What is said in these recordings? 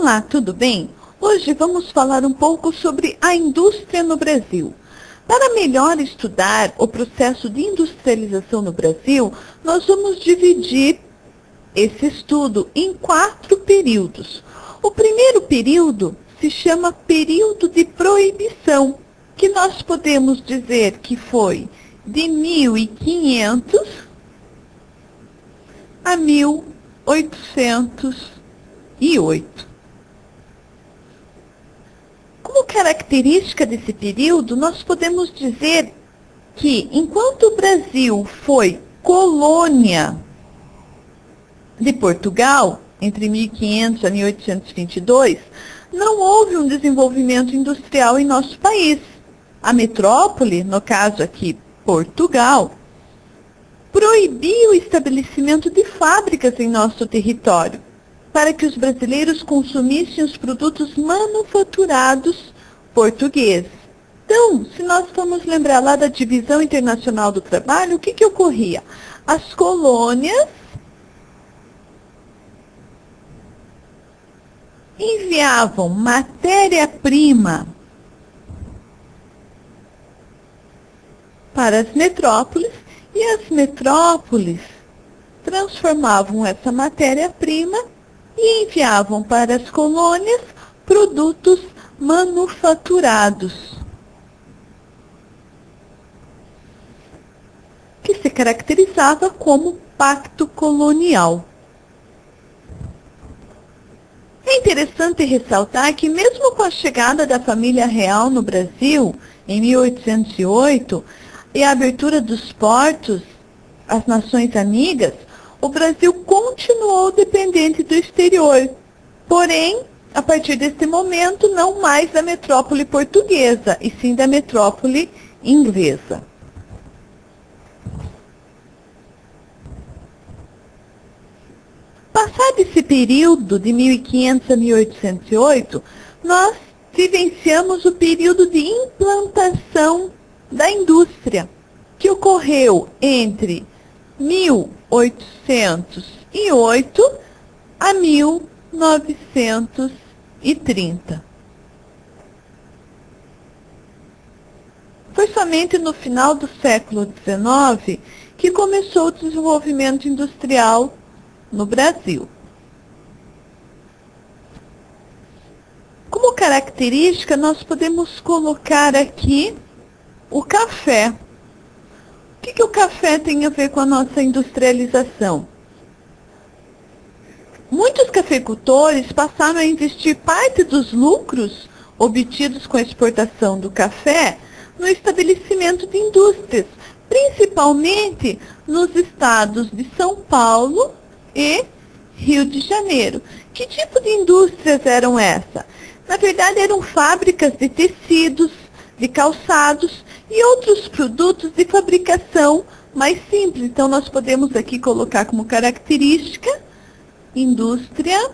Olá, tudo bem? Hoje vamos falar um pouco sobre a indústria no Brasil. Para melhor estudar o processo de industrialização no Brasil, nós vamos dividir esse estudo em 4 períodos. O primeiro período se chama período de proibição, que nós podemos dizer que foi de 1500 a 1808. Como característica desse período, nós podemos dizer que, enquanto o Brasil foi colônia de Portugal, entre 1500 a 1822, não houve um desenvolvimento industrial em nosso país. A metrópole, no caso aqui Portugal, proibiu o estabelecimento de fábricas em nosso território, para que os brasileiros consumissem os produtos manufaturados portugueses. Então, se nós formos lembrar lá da Divisão Internacional do Trabalho, o que ocorria? As colônias enviavam matéria-prima para as metrópoles e as metrópoles transformavam essa matéria-prima e enviavam para as colônias produtos manufaturados, que se caracterizava como pacto colonial. É interessante ressaltar que, mesmo com a chegada da família real no Brasil, em 1808, e a abertura dos portos às nações amigas, o Brasil continuou dependente do exterior. Porém, a partir desse momento, não mais da metrópole portuguesa, e sim da metrópole inglesa. Passado esse período de 1500 a 1808, nós vivenciamos o período de implantação da indústria, que ocorreu entre 1808 a 1930. Foi somente no final do século XIX que começou o desenvolvimento industrial no Brasil. Como característica, nós podemos colocar aqui o café. O que o café tem a ver com a nossa industrialização? Muitos cafeicultores passaram a investir parte dos lucros obtidos com a exportação do café no estabelecimento de indústrias, principalmente nos estados de São Paulo e Rio de Janeiro. Que tipo de indústrias eram essas? Na verdade, eram fábricas de tecidos, de calçados e outros produtos de fabricação mais simples. Então, nós podemos aqui colocar como característica indústria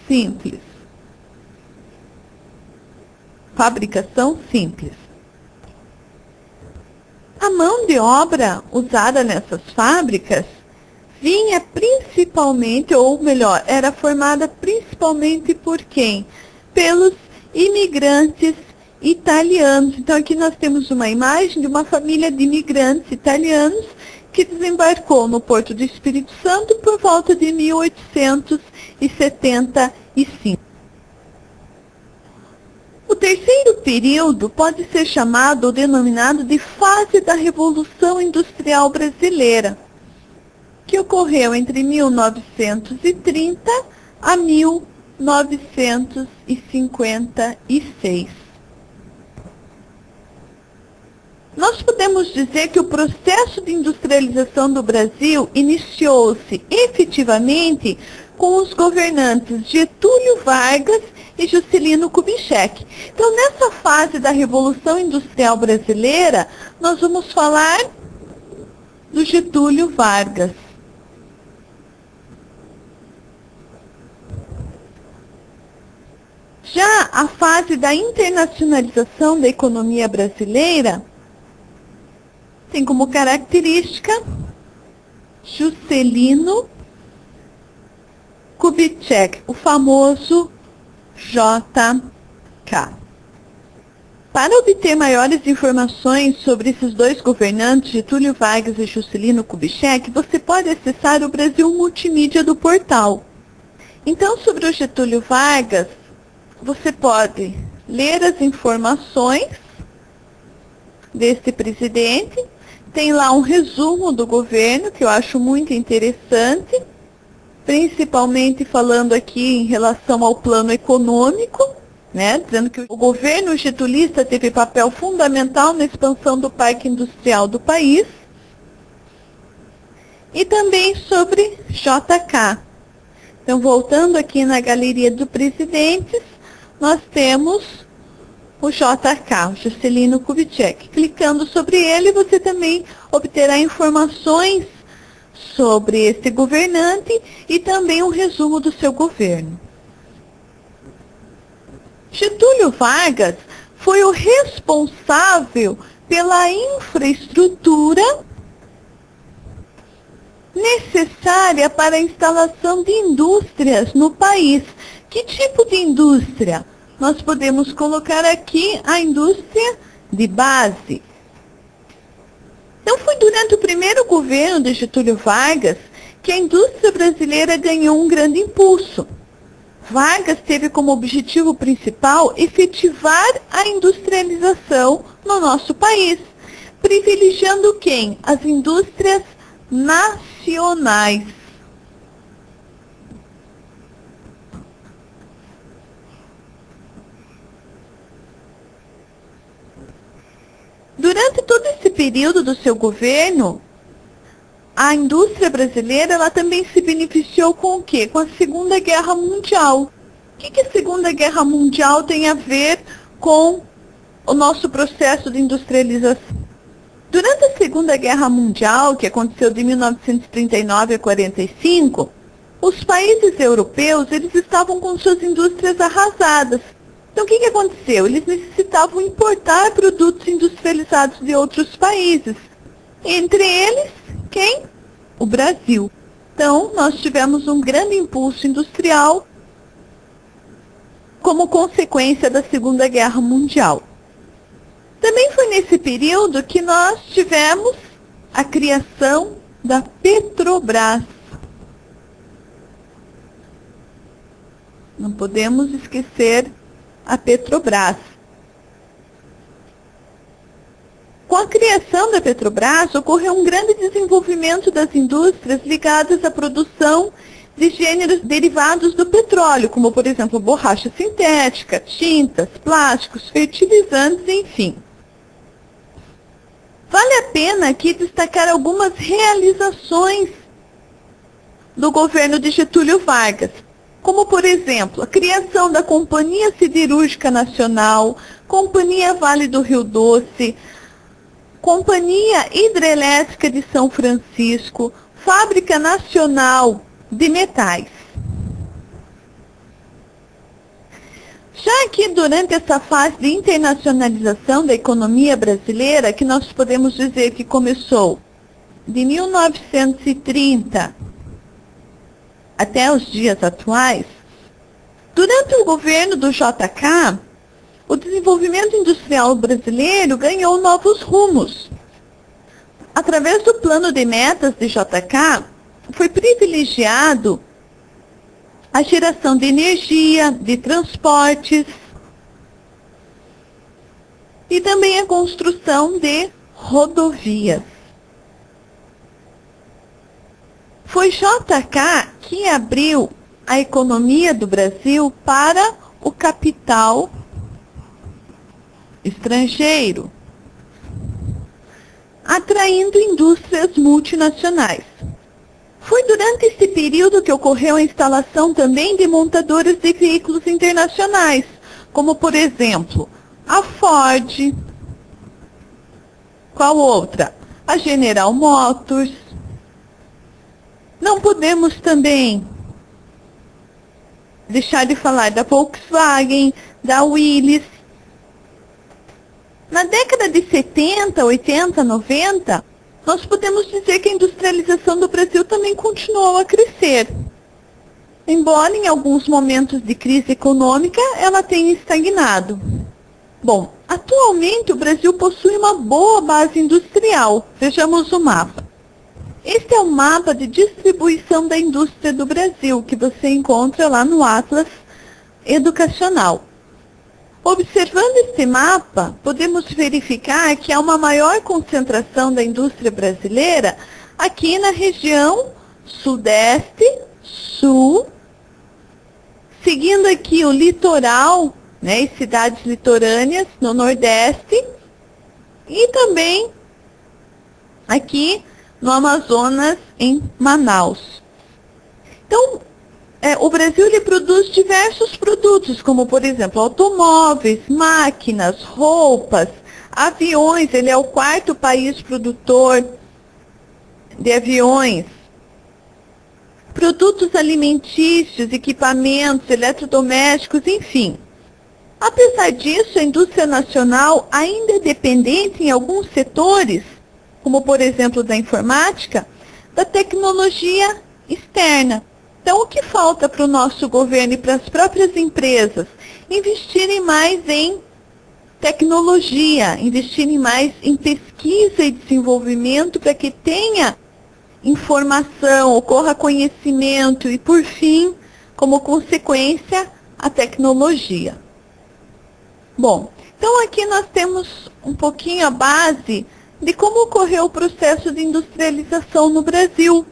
simples. Fabricação simples. A mão de obra usada nessas fábricas vinha principalmente, ou melhor, era formada principalmente por quem? Pelos imigrantes italianos. Então, aqui nós temos uma imagem de uma família de imigrantes italianos que desembarcou no Porto do Espírito Santo por volta de 1875. O terceiro período pode ser chamado ou denominado de fase da Revolução Industrial Brasileira, que ocorreu entre 1930 a 1956. Nós podemos dizer que o processo de industrialização do Brasil iniciou-se efetivamente com os governantes Getúlio Vargas e Juscelino Kubitschek. Então, nessa fase da Revolução Industrial Brasileira, nós vamos falar do Getúlio Vargas. Já a fase da internacionalização da economia brasileira tem como característica Juscelino Kubitschek, o famoso JK. Para obter maiores informações sobre esses dois governantes, Getúlio Vargas e Juscelino Kubitschek, você pode acessar o Brasil Multimídia do portal. Então, sobre o Getúlio Vargas, você pode ler as informações desse presidente. Tem lá um resumo do governo, que eu acho muito interessante, principalmente falando aqui em relação ao plano econômico, né, dizendo que o governo getulista teve papel fundamental na expansão do parque industrial do país. E também sobre JK. Então, voltando aqui na galeria do presidentes, nós temos o JK, o Juscelino Kubitschek. Clicando sobre ele, você também obterá informações sobre esse governante e também um resumo do seu governo. Getúlio Vargas foi o responsável pela infraestrutura necessária para a instalação de indústrias no país. Que tipo de indústria? Nós podemos colocar aqui a indústria de base. Então, foi durante o primeiro governo de Getúlio Vargas que a indústria brasileira ganhou um grande impulso. Vargas teve como objetivo principal efetivar a industrialização no nosso país, privilegiando quem? As indústrias nacionais. Durante todo esse período do seu governo, a indústria brasileira ela também se beneficiou com o quê? Com a Segunda Guerra Mundial. O que a Segunda Guerra Mundial tem a ver com o nosso processo de industrialização? Durante a Segunda Guerra Mundial, que aconteceu de 1939 a 45, os países europeus eles estavam com suas indústrias arrasadas. Então, o que aconteceu? Eles necessitavam importar produtos industrializados de outros países. Entre eles, quem? O Brasil. Então, nós tivemos um grande impulso industrial como consequência da Segunda Guerra Mundial. Também foi nesse período que nós tivemos a criação da Petrobras. Não podemos esquecer a Petrobras. Com a criação da Petrobras, ocorreu um grande desenvolvimento das indústrias ligadas à produção de gêneros derivados do petróleo, como, por exemplo, borracha sintética, tintas, plásticos, fertilizantes, enfim. Vale a pena aqui destacar algumas realizações do governo de Getúlio Vargas, como, por exemplo, a criação da Companhia Siderúrgica Nacional, Companhia Vale do Rio Doce, Companhia Hidrelétrica de São Francisco, Fábrica Nacional de Metais. Já que durante essa fase de internacionalização da economia brasileira, que nós podemos dizer que começou de 1930 até os dias atuais, durante o governo do JK, o desenvolvimento industrial brasileiro ganhou novos rumos. Através do plano de metas de JK, foi privilegiado a geração de energia, de transportes e também a construção de rodovias. Foi JK que abriu a economia do Brasil para o capital estrangeiro, atraindo indústrias multinacionais. Foi durante esse período que ocorreu a instalação também de montadoras de veículos internacionais, como, por exemplo, a Ford. Qual outra? A General Motors. Não podemos também deixar de falar da Volkswagen, da Willys. Na década de 70, 80, 90, nós podemos dizer que a industrialização do Brasil também continuou a crescer. embora em alguns momentos de crise econômica ela tenha estagnado. Bom, atualmente o Brasil possui uma boa base industrial. Vejamos o mapa. Este é o mapa de distribuição da indústria do Brasil, que você encontra lá no Atlas Educacional. Observando este mapa, podemos verificar que há uma maior concentração da indústria brasileira aqui na região Sudeste, Sul, seguindo aqui o litoral, né, e cidades litorâneas no Nordeste, e também aqui no Amazonas, em Manaus. Então, o Brasil ele produz diversos produtos, como por exemplo, automóveis, máquinas, roupas, aviões. Ele é o quarto país produtor de aviões, produtos alimentícios, equipamentos, eletrodomésticos, enfim. Apesar disso, a indústria nacional ainda é dependente em alguns setores, como por exemplo da informática, da tecnologia externa. Então, o que falta para o nosso governo e para as próprias empresas? Investirem mais em tecnologia, investirem mais em pesquisa e desenvolvimento para que tenha informação, ocorra conhecimento e, por fim, como consequência, a tecnologia. Bom, então aqui nós temos um pouquinho a base de como ocorreu o processo de industrialização no Brasil,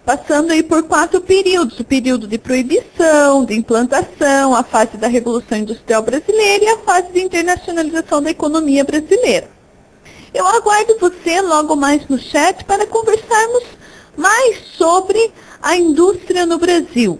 passando aí por 4 períodos: o período de proibição, de implantação, a fase da Revolução Industrial Brasileira e a fase de internacionalização da economia brasileira. Eu aguardo você logo mais no chat para conversarmos mais sobre a indústria no Brasil.